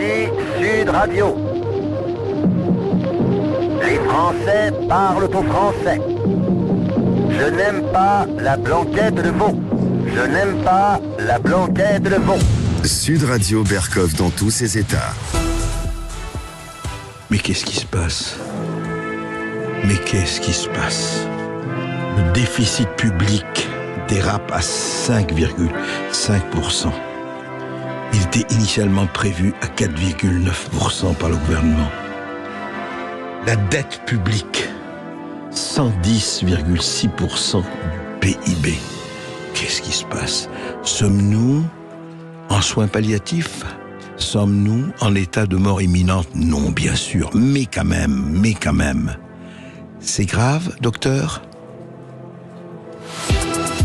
Ici Sud Radio. Les Français parlent au français. Je n'aime pas la blanquette de veau. Je n'aime pas la blanquette de veau. Sud Radio Berkov dans tous ses états. Mais qu'est-ce qui se passe ? Mais qu'est-ce qui se passe ? Le déficit public dérape à 5,5%. Il était initialement prévu à 4,9% par le gouvernement. La dette publique, 110,6% du PIB. Qu'est-ce qui se passe ? Sommes-nous en soins palliatifs ? Sommes-nous en état de mort imminente ? Non, bien sûr, mais quand même. C'est grave, docteur ?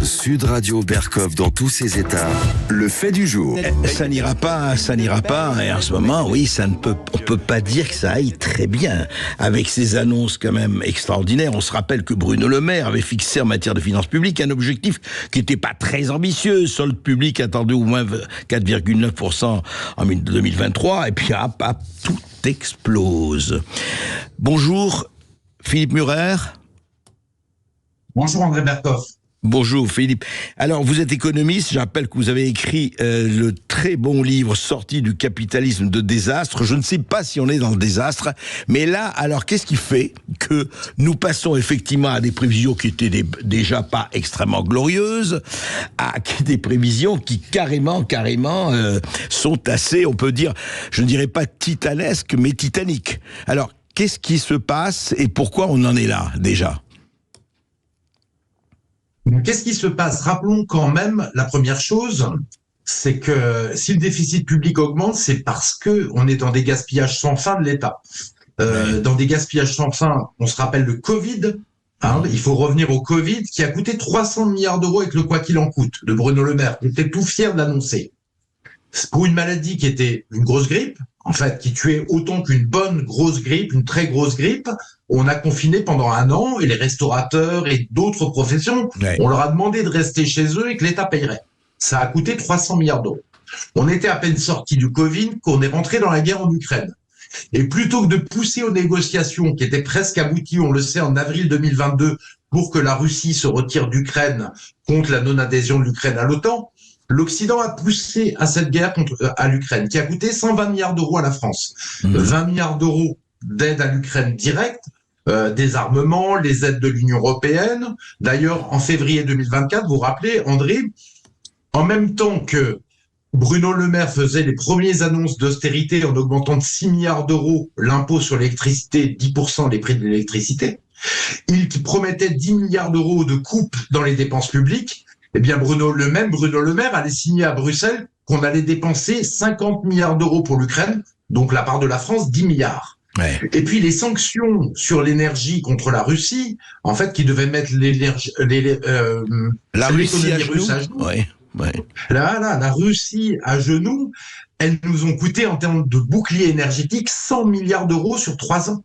Sud Radio Berkov dans tous ses états. Le fait du jour. Ça n'ira pas. Et en ce moment, oui, on peut pas dire que ça aille très bien. Avec ces annonces quand même extraordinaires, on se rappelle que Bruno Le Maire avait fixé en matière de finances publiques un objectif qui n'était pas très ambitieux. Solde public attendu au moins 4,9% en 2023. Et puis, hop, tout explose. Bonjour, Philippe Murer. Bonjour André Berkov. Bonjour Philippe. Alors vous êtes économiste, je rappelle que vous avez écrit le très bon livre Sortie du capitalisme de désastre. Je ne sais pas si on est dans le désastre, mais là, alors qu'est-ce qui fait que nous passons effectivement à des prévisions qui étaient déjà pas extrêmement glorieuses, à des prévisions qui carrément sont assez, on peut dire, je ne dirais pas titanesques, mais titaniques. Alors qu'est-ce qui se passe et pourquoi on en est là déjà ? Qu'est-ce qui se passe ? Rappelons quand même la première chose, c'est que si le déficit public augmente, c'est parce que on est dans des gaspillages sans fin de l'État. Dans des gaspillages sans fin, on se rappelle le Covid, il faut revenir au Covid, qui a coûté 300 milliards d'euros avec le quoi qu'il en coûte, de Bruno Le Maire, qui était tout fier de l'annoncer. Pour une maladie qui était une grosse grippe, en fait, qui tuait autant qu'une bonne grosse grippe, une très grosse grippe, on a confiné pendant 1 an et les restaurateurs et d'autres professions, on leur a demandé de rester chez eux et que l'État payerait. Ça a coûté 300 milliards d'euros. On était à peine sorti du Covid qu'on est rentré dans la guerre en Ukraine. Et plutôt que de pousser aux négociations qui étaient presque abouties, on le sait, en avril 2022, pour que la Russie se retire d'Ukraine contre la non-adhésion de l'Ukraine à l'OTAN, l'Occident a poussé à cette guerre à l'Ukraine, qui a coûté 120 milliards d'euros à la France. 20 milliards d'euros d'aide à l'Ukraine directe, des armements, les aides de l'Union européenne. D'ailleurs, en février 2024, vous vous rappelez, André, en même temps que Bruno Le Maire faisait les premières annonces d'austérité en augmentant de 6 milliards d'euros l'impôt sur l'électricité, 10% les prix de l'électricité, il promettait 10 milliards d'euros de coupes dans les dépenses publiques. Eh bien, Bruno Le Maire allait signer à Bruxelles qu'on allait dépenser 50 milliards d'euros pour l'Ukraine, donc la part de la France, 10 milliards. Ouais. Et puis les sanctions sur l'énergie contre la Russie, en fait, qui devaient mettre la Russie à genoux. La Russie à genoux, elles nous ont coûté en termes de bouclier énergétique 100 milliards d'euros sur 3 ans.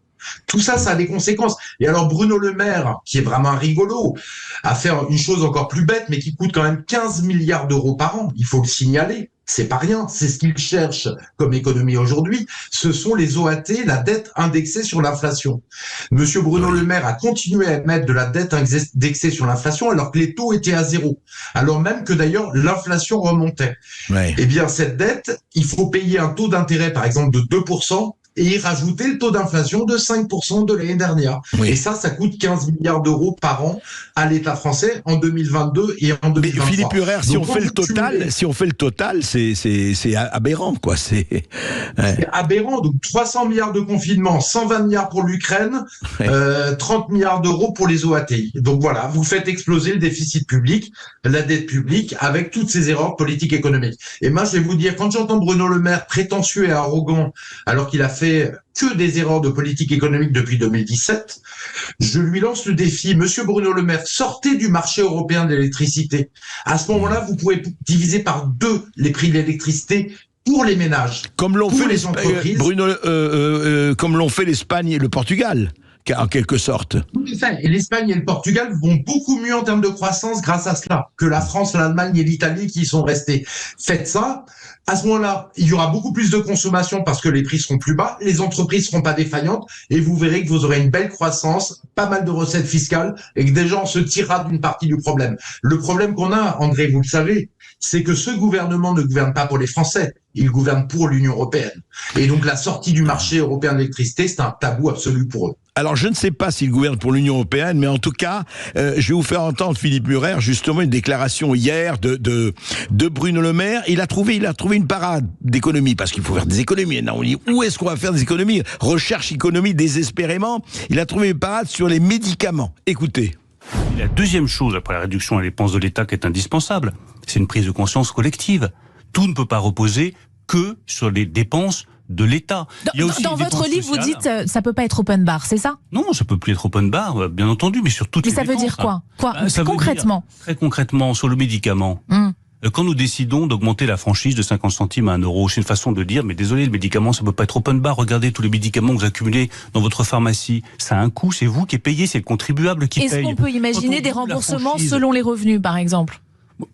Tout ça, ça a des conséquences. Et alors Bruno Le Maire, qui est vraiment un rigolo, a fait une chose encore plus bête, mais qui coûte quand même 15 milliards d'euros par an. Il faut le signaler. C'est pas rien. C'est ce qu'il cherche comme économie aujourd'hui. Ce sont les OAT, la dette indexée sur l'inflation. Monsieur Bruno Le Maire a continué à mettre de la dette indexée sur l'inflation alors que les taux étaient à 0. Alors même que d'ailleurs l'inflation remontait. Ouais. Eh bien, cette dette, il faut payer un taux d'intérêt, par exemple, de 2%. Et y rajouter le taux d'inflation de 5% de l'année dernière. Oui. Et ça coûte 15 milliards d'euros par an à l'État français en 2022 et en 2023. Mais Philippe Murer, si on fait le total, c'est aberrant, quoi. C'est aberrant. Donc 300 milliards de confinement, 120 milliards pour l'Ukraine, 30 milliards d'euros pour les OATI. Donc voilà, vous faites exploser le déficit public, la dette publique, avec toutes ces erreurs politiques économiques. Et moi, je vais vous dire, quand j'entends Bruno Le Maire prétentieux et arrogant, alors qu'il a fait que des erreurs de politique économique depuis 2017, je lui lance le défi. Monsieur Bruno Le Maire, sortez du marché européen de l'électricité. À ce moment-là, vous pourrez diviser par 2 les prix de l'électricité pour les ménages, comme l'ont fait les entreprises. Comme l'ont fait l'Espagne et le Portugal, en quelque sorte. Et l'Espagne et le Portugal vont beaucoup mieux en termes de croissance grâce à cela que la France, l'Allemagne et l'Italie qui sont restés. Faites ça. À ce moment-là, il y aura beaucoup plus de consommation parce que les prix seront plus bas, les entreprises seront pas défaillantes et vous verrez que vous aurez une belle croissance, pas mal de recettes fiscales et que déjà on se tirera d'une partie du problème. Le problème qu'on a, André, vous le savez, c'est que ce gouvernement ne gouverne pas pour les Français, il gouverne pour l'Union européenne. Et donc la sortie du marché européen de l'électricité, c'est un tabou absolu pour eux. Alors, je ne sais pas s'il gouverne pour l'Union européenne, mais en tout cas, je vais vous faire entendre Philippe Murer, justement, une déclaration hier de Bruno Le Maire. Il a trouvé une parade d'économie, parce qu'il faut faire des économies. Non, on dit, où est-ce qu'on va faire des économies? Recherche économie désespérément. Il a trouvé une parade sur les médicaments. Écoutez. La deuxième chose, après la réduction des dépenses de l'État qui est indispensable, c'est une prise de conscience collective. Tout ne peut pas reposer que sur les dépenses de l'État. Dans votre livre, vous dites ça peut pas être open bar, c'est ça? Non, ça peut plus être open bar, bien entendu, mais sur toutes les dépenses. Mais ça veut dire quoi? Ça concrètement veut dire, très concrètement, sur le médicament. Quand nous décidons d'augmenter la franchise de 50 centimes à 1 euro, c'est une façon de dire, mais désolé, le médicament, ça peut pas être open bar. Regardez tous les médicaments que vous accumulez dans votre pharmacie. Ça a un coût, c'est vous qui payez, c'est le contribuable qui paye. Est-ce qu'on peut imaginer des remboursements selon les revenus, par exemple?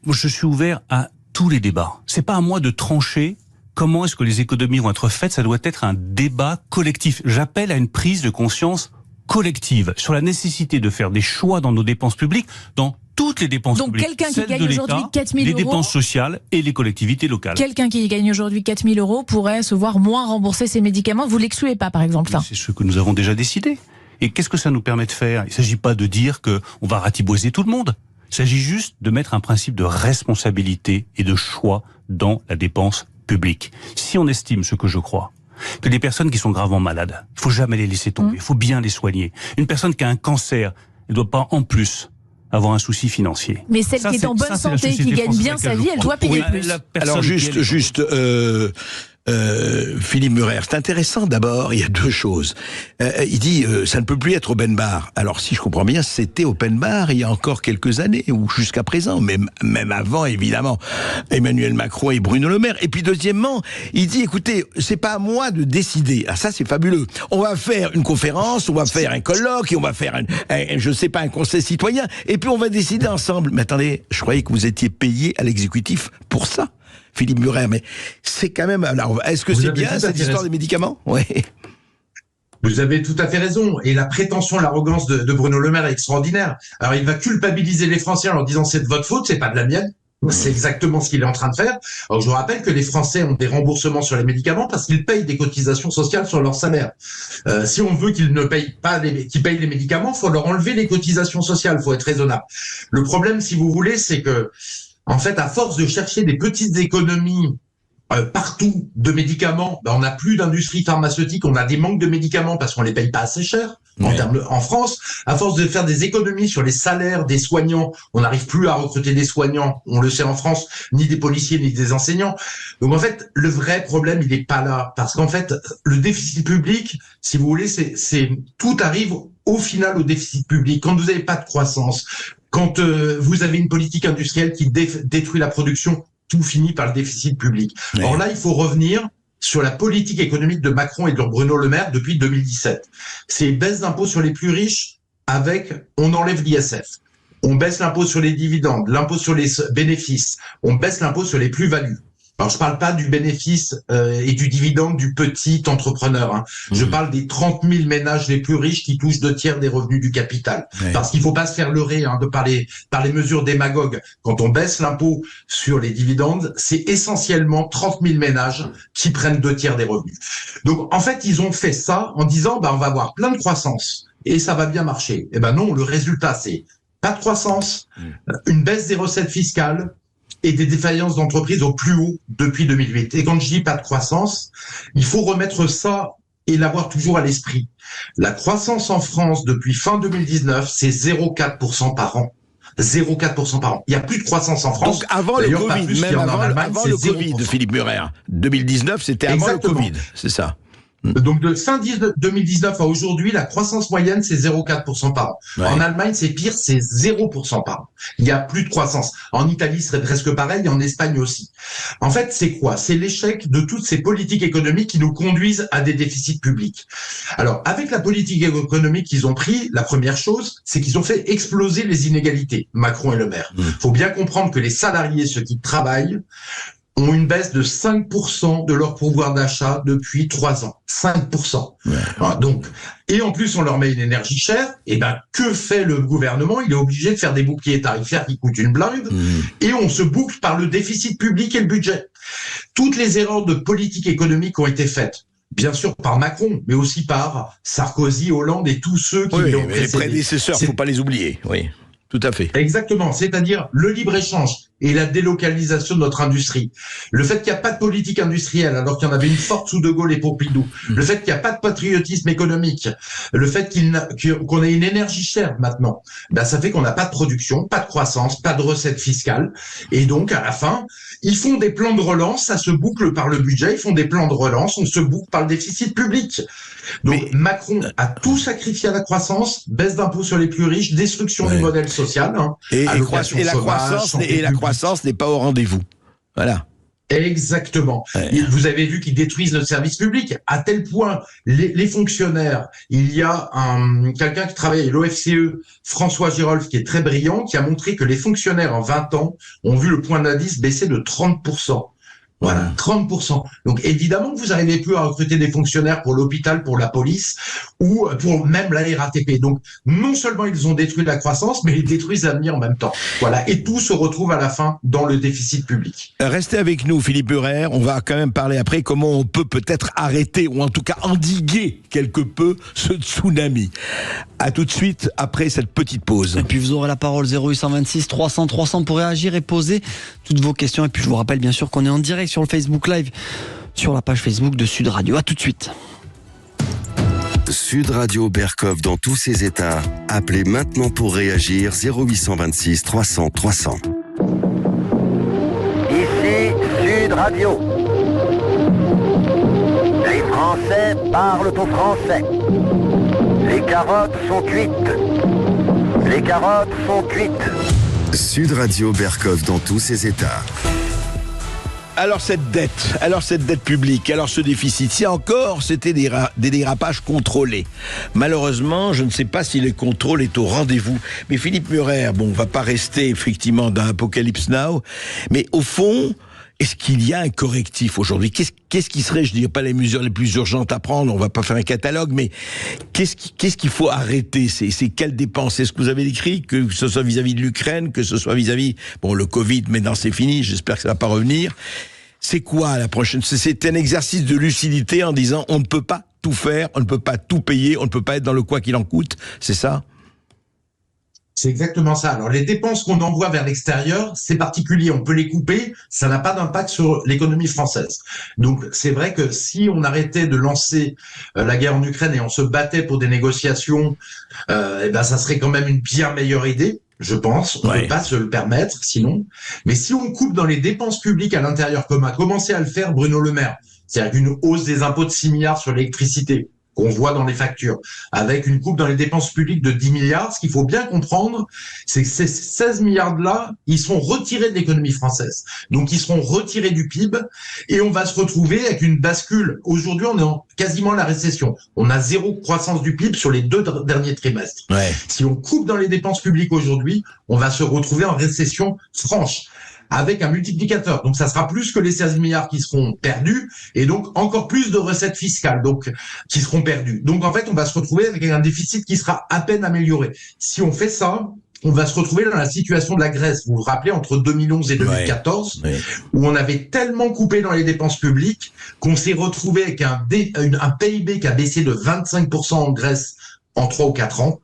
Je suis ouvert à tous les débats. C'est pas à moi de trancher comment est-ce que les économies vont être faites. Ça doit être un débat collectif. J'appelle à une prise de conscience collective sur la nécessité de faire des choix dans nos dépenses publiques, dans toutes les dépenses publiques. Donc quelqu'un qui gagne aujourd'hui 4 000 les euros... dépenses sociales et les collectivités locales. Quelqu'un qui gagne aujourd'hui 4 000 euros pourrait se voir moins rembourser ses médicaments. Vous l'excluez pas, par exemple, ça? C'est ce que nous avons déjà décidé. Et qu'est-ce que ça nous permet de faire? Il ne s'agit pas de dire qu'on va ratiboiser tout le monde. Il s'agit juste de mettre un principe de responsabilité et de choix dans la dépense publique. Si on estime, ce que je crois, que des personnes qui sont gravement malades, il ne faut jamais les laisser tomber, il faut bien les soigner. Une personne qui a un cancer, elle ne doit pas en plus avoir un souci financier. Mais celle qui est en bonne santé, qui gagne bien sa vie, elle doit payer plus. Alors juste Philippe Murer, c'est intéressant d'abord, il y a deux choses. Il dit ça ne peut plus être open bar. Alors si je comprends bien, c'était open bar il y a encore quelques années, ou jusqu'à présent, même avant évidemment, Emmanuel Macron et Bruno Le Maire. Et puis deuxièmement, il dit écoutez, c'est pas à moi de décider. Ah ça c'est fabuleux. On va faire une conférence, on va faire un colloque, et on va faire un conseil citoyen, et puis on va décider ensemble. Mais attendez, je croyais que vous étiez payé à l'exécutif pour ça. Philippe Murer, mais c'est quand même... Alors, est-ce que c'est bien cette histoire des médicaments? Oui. Vous avez tout à fait raison. Et la prétention, l'arrogance de Bruno Le Maire est extraordinaire. Alors, il va culpabiliser les Français en leur disant c'est de votre faute, c'est pas de la mienne. C'est exactement ce qu'il est en train de faire. Alors, je vous rappelle que les Français ont des remboursements sur les médicaments parce qu'ils payent des cotisations sociales sur leur salaire. Si on veut qu'ils ne payent pas, qu'ils payent les médicaments, faut leur enlever les cotisations sociales. Faut être raisonnable. Le problème, si vous voulez, c'est que en fait, à force de chercher des petites économies partout de médicaments, on n'a plus d'industrie pharmaceutique, on a des manques de médicaments parce qu'on les paye pas assez cher en France. À force de faire des économies sur les salaires des soignants, on n'arrive plus à recruter des soignants, on le sait en France, ni des policiers, ni des enseignants. Donc en fait, le vrai problème, il n'est pas là. Parce qu'en fait, le déficit public, si vous voulez, c'est tout arrive au final au déficit public. Quand vous n'avez pas de croissance, quand vous avez une politique industrielle qui détruit la production, tout finit par le déficit public. Ouais. Or là, il faut revenir sur la politique économique de Macron et de Bruno Le Maire depuis 2017. C'est baisse d'impôts sur les plus riches avec on enlève l'ISF. On baisse l'impôt sur les dividendes, l'impôt sur les bénéfices, on baisse l'impôt sur les plus-values. Alors, je parle pas du bénéfice et du dividende du petit entrepreneur. Hein. Je parle des 30 000 ménages les plus riches qui touchent 2/3 des revenus du capital. Ouais. Parce qu'il faut pas se faire leurrer par les mesures démagogues. Quand on baisse l'impôt sur les dividendes, c'est essentiellement 30 000 ménages qui prennent 2/3 des revenus. Donc, en fait, ils ont fait ça en disant, on va avoir plein de croissance et ça va bien marcher. Eh ben non, le résultat, c'est pas de croissance, une baisse des recettes fiscales, et des défaillances d'entreprises au plus haut depuis 2008. Et quand je dis pas de croissance, il faut remettre ça et l'avoir toujours à l'esprit. La croissance en France depuis fin 2019, c'est 0,4% par an. 0,4% par an. Il n'y a plus de croissance en France. Donc avant le Covid, même avant le Covid, Philippe Murer. 2019, c'était avant le Covid, c'est ça. Donc de fin 2019 à aujourd'hui, la croissance moyenne, c'est 0,4% par an. Ouais. En Allemagne, c'est pire, c'est 0% par an. Il n'y a plus de croissance. En Italie, ce serait presque pareil, et en Espagne aussi. En fait, c'est quoi? C'est l'échec de toutes ces politiques économiques qui nous conduisent à des déficits publics. Alors, avec la politique économique qu'ils ont pris, la première chose, c'est qu'ils ont fait exploser les inégalités, Macron et Le Maire. Faut bien comprendre que les salariés, ceux qui travaillent, ont une baisse de 5% de leur pouvoir d'achat depuis 3 ans. 5%. Ouais. Voilà, donc, et en plus, on leur met une énergie chère. Et ben, que fait le gouvernement? Il est obligé de faire des boucliers tarifaires qui coûtent une blinde. Et on se boucle par le déficit public et le budget. Toutes les erreurs de politique économique ont été faites. Bien sûr par Macron, mais aussi par Sarkozy, Hollande et tous ceux qui Oui, l'ont mais les précédé. prédécesseurs, faut pas les oublier. Oui, tout à fait. Exactement, c'est-à-dire le libre-échange et la délocalisation de notre industrie. Le fait qu'il n'y a pas de politique industrielle alors qu'il y en avait une forte sous De Gaulle et Pompidou. Le fait qu'il n'y a pas de patriotisme économique. Le fait qu'on ait une énergie chère maintenant. Ben, ça fait qu'on n'a pas de production, pas de croissance, pas de recettes fiscales. Et donc, à la fin, ils font des plans de relance, ça se boucle par le budget, ils font des plans de relance, on se boucle par le déficit public. Donc, Macron a tout sacrifié à la croissance, baisse d'impôts sur les plus riches, destruction du modèle social. Hein, Et la croissance n'est pas au rendez-vous. Voilà. Exactement. Ouais. Vous avez vu qu'ils détruisent notre service public à tel point les fonctionnaires. Il y a quelqu'un qui travaille à l'OFCE, François Girolf, qui est très brillant, qui a montré que les fonctionnaires en 20 ans ont vu le point d'indice baisser de 30%. Voilà, 30%. Donc évidemment que vous n'arrivez plus à recruter des fonctionnaires pour l'hôpital, pour la police ou pour même la RATP. Donc non seulement ils ont détruit la croissance, mais ils détruisent l'avenir en même temps. Voilà, et tout se retrouve à la fin dans le déficit public. Restez avec nous, Philippe Murer. On va quand même parler après comment on peut peut-être arrêter ou en tout cas endiguer quelque peu ce tsunami. À tout de suite après cette petite pause. Et puis vous aurez la parole 0826 300 300 pour réagir et poser toutes vos questions. Et puis je vous rappelle bien sûr qu'on est en direct sur le Facebook Live, sur la page Facebook de Sud Radio. À tout de suite. Sud Radio Berkov dans tous ses états. Appelez maintenant pour réagir 0826 300 300. Ici Sud Radio. Les Français parlent au français. Les carottes sont cuites. Les carottes sont cuites. Sud Radio Berkov dans tous ses états. Alors cette dette publique, alors ce déficit, si encore c'était des dérapages contrôlés. Malheureusement, je ne sais pas si le contrôle est au rendez-vous. Mais Philippe Murer, bon, on va pas rester effectivement dans Apocalypse Now, mais au fond, est-ce qu'il y a un correctif aujourd'hui? Qu'est-ce qui serait, je dirais pas les mesures les plus urgentes à prendre, on va pas faire un catalogue, mais qu'est-ce qu'il faut arrêter? C'est quelles dépenses? Est-ce que vous avez écrit, que ce soit vis-à-vis de l'Ukraine, que ce soit vis-à-vis, bon, le Covid, maintenant c'est fini, j'espère que ça va pas revenir. C'est quoi la prochaine? C'est un exercice de lucidité en disant on ne peut pas tout faire, on ne peut pas tout payer, on ne peut pas être dans le quoi qu'il en coûte, c'est ça? C'est exactement ça. Alors, les dépenses qu'on envoie vers l'extérieur, c'est particulier. On peut les couper. Ça n'a pas d'impact sur l'économie française. Donc, c'est vrai que si on arrêtait de lancer la guerre en Ukraine et on se battait pour des négociations, eh ben, ça serait quand même une bien meilleure idée. Je pense, on ne peut pas se le permettre, sinon. Mais si on coupe dans les dépenses publiques à l'intérieur, comme a commencé à le faire Bruno Le Maire, c'est-à-dire une hausse des impôts de 6 milliards sur l'électricité, qu'on voit dans les factures, avec une coupe dans les dépenses publiques de 10 milliards, ce qu'il faut bien comprendre, c'est que ces 16 milliards-là, ils seront retirés de l'économie française. Donc, ils seront retirés du PIB et on va se retrouver avec une bascule. Aujourd'hui, on est en quasiment la récession. On a 0 croissance du PIB sur les 2 derniers trimestres. Ouais. Si on coupe dans les dépenses publiques aujourd'hui, on va se retrouver en récession franche, avec un multiplicateur. Donc, ça sera plus que les 16 milliards qui seront perdus et donc encore plus de recettes fiscales donc qui seront perdues. Donc, en fait, on va se retrouver avec un déficit qui sera à peine amélioré. Si on fait ça, on va se retrouver dans la situation de la Grèce. Vous vous rappelez, entre 2011 et 2014, où on avait tellement coupé dans les dépenses publiques qu'on s'est retrouvé avec un PIB qui a baissé de 25% en Grèce en 3 ou 4 ans,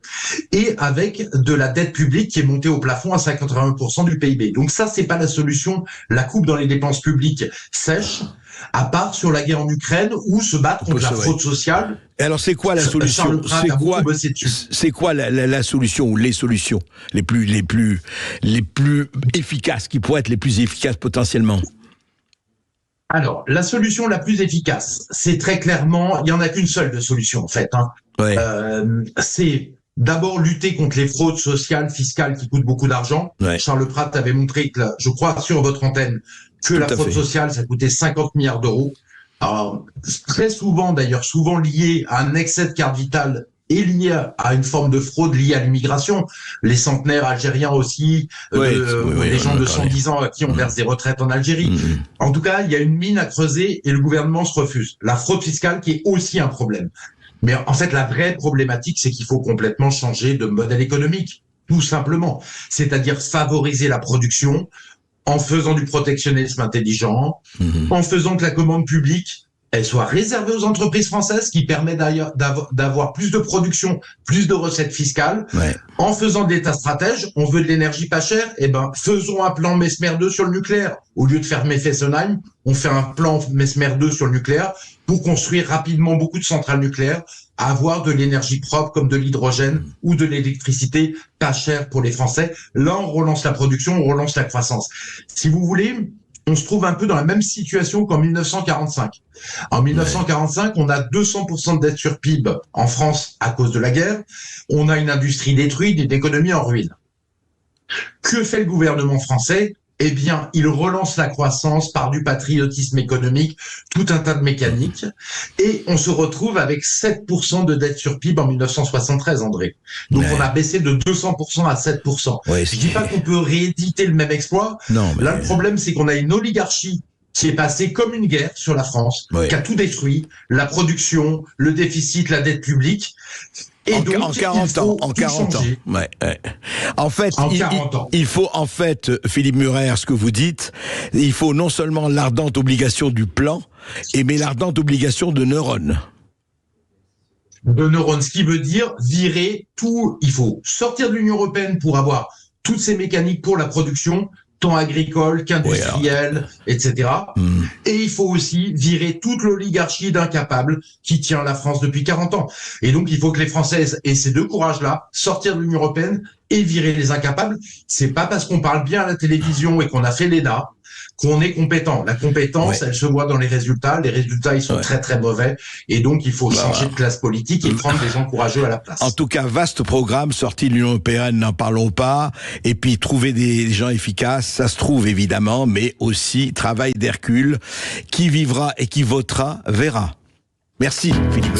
et avec de la dette publique qui est montée au plafond à 51% du PIB. Donc ça, c'est pas la solution, la coupe dans les dépenses publiques sèche, à part sur la guerre en Ukraine ou se battre contre la fraude sociale. Et alors c'est quoi la solution? C'est quoi la solution ou les solutions les plus efficaces, qui pourraient être les plus efficaces potentiellement? Alors, la solution la plus efficace, c'est très clairement, il y en a qu'une seule de solution en fait. C'est d'abord lutter contre les fraudes sociales, fiscales qui coûtent beaucoup d'argent. Charles Pratt avait montré que, je crois sur votre antenne, que la fraude sociale, ça coûtait 50 milliards d'euros. Alors, très souvent d'ailleurs, souvent lié à un excès de carte vitale est lié à une forme de fraude liée à l'immigration. Les centenaires algériens aussi, les gens de 110 ans qui ont versé des retraites en Algérie. En tout cas, il y a une mine à creuser et le gouvernement se refuse. La fraude fiscale qui est aussi un problème. Mais en fait, la vraie problématique, c'est qu'il faut complètement changer de modèle économique, tout simplement. C'est-à-dire favoriser la production en faisant du protectionnisme intelligent, en faisant que la commande publique elle soit réservée aux entreprises françaises, qui permet d'ailleurs d'avoir plus de production, plus de recettes fiscales. En faisant de l'État stratège, on veut de l'énergie pas chère, eh ben faisons un plan Mesmer 2 sur le nucléaire. Au lieu de faire Fessenheim, on fait un plan Mesmer 2 sur le nucléaire pour construire rapidement beaucoup de centrales nucléaires, avoir de l'énergie propre comme de l'hydrogène ou de l'électricité pas chère pour les Français. Là, on relance la production, on relance la croissance. Si vous voulez, on se trouve un peu dans la même situation qu'en 1945. En 1945, on a 200% de dette sur PIB en France à cause de la guerre. On a une industrie détruite, une économie en ruine. Que fait le gouvernement français ? Eh bien, il relance la croissance par du patriotisme économique, tout un tas de mécaniques, et on se retrouve avec 7% de dette sur PIB en 1973, André. Donc on a baissé de 200% à 7%. Je dis pas qu'on peut rééditer le même exploit. Non, mais... Là, le problème, c'est qu'on a une oligarchie qui est passée comme une guerre sur la France, qui a tout détruit, la production, le déficit, la dette publique. Et en 40 ans. En fait, il faut en fait, Philippe Murer, ce que vous dites, il faut non seulement l'ardente obligation du plan, mais l'ardente obligation de neurones. De neurones, ce qui veut dire virer tout. Il faut sortir de l'Union européenne pour avoir toutes ces mécaniques pour la production, tant agricole qu'industrielle, etc. Et il faut aussi virer toute l'oligarchie d'incapables qui tient la France depuis 40 ans. Et donc, il faut que les Françaises aient ces deux courages-là, sortir de l'Union européenne et virer les incapables. C'est pas parce qu'on parle bien à la télévision et qu'on a fait l'ENA qu'on est compétent. La compétence, elle se voit dans les résultats. Les résultats, ils sont très très mauvais. Et donc, il faut changer de classe politique et prendre des gens courageux à la place. En tout cas, vaste programme, sorti de l'Union européenne, n'en parlons pas. Et puis, trouver des gens efficaces, ça se trouve évidemment, mais aussi travail d'Hercule. Qui vivra et qui votera, verra. Merci, Philippe.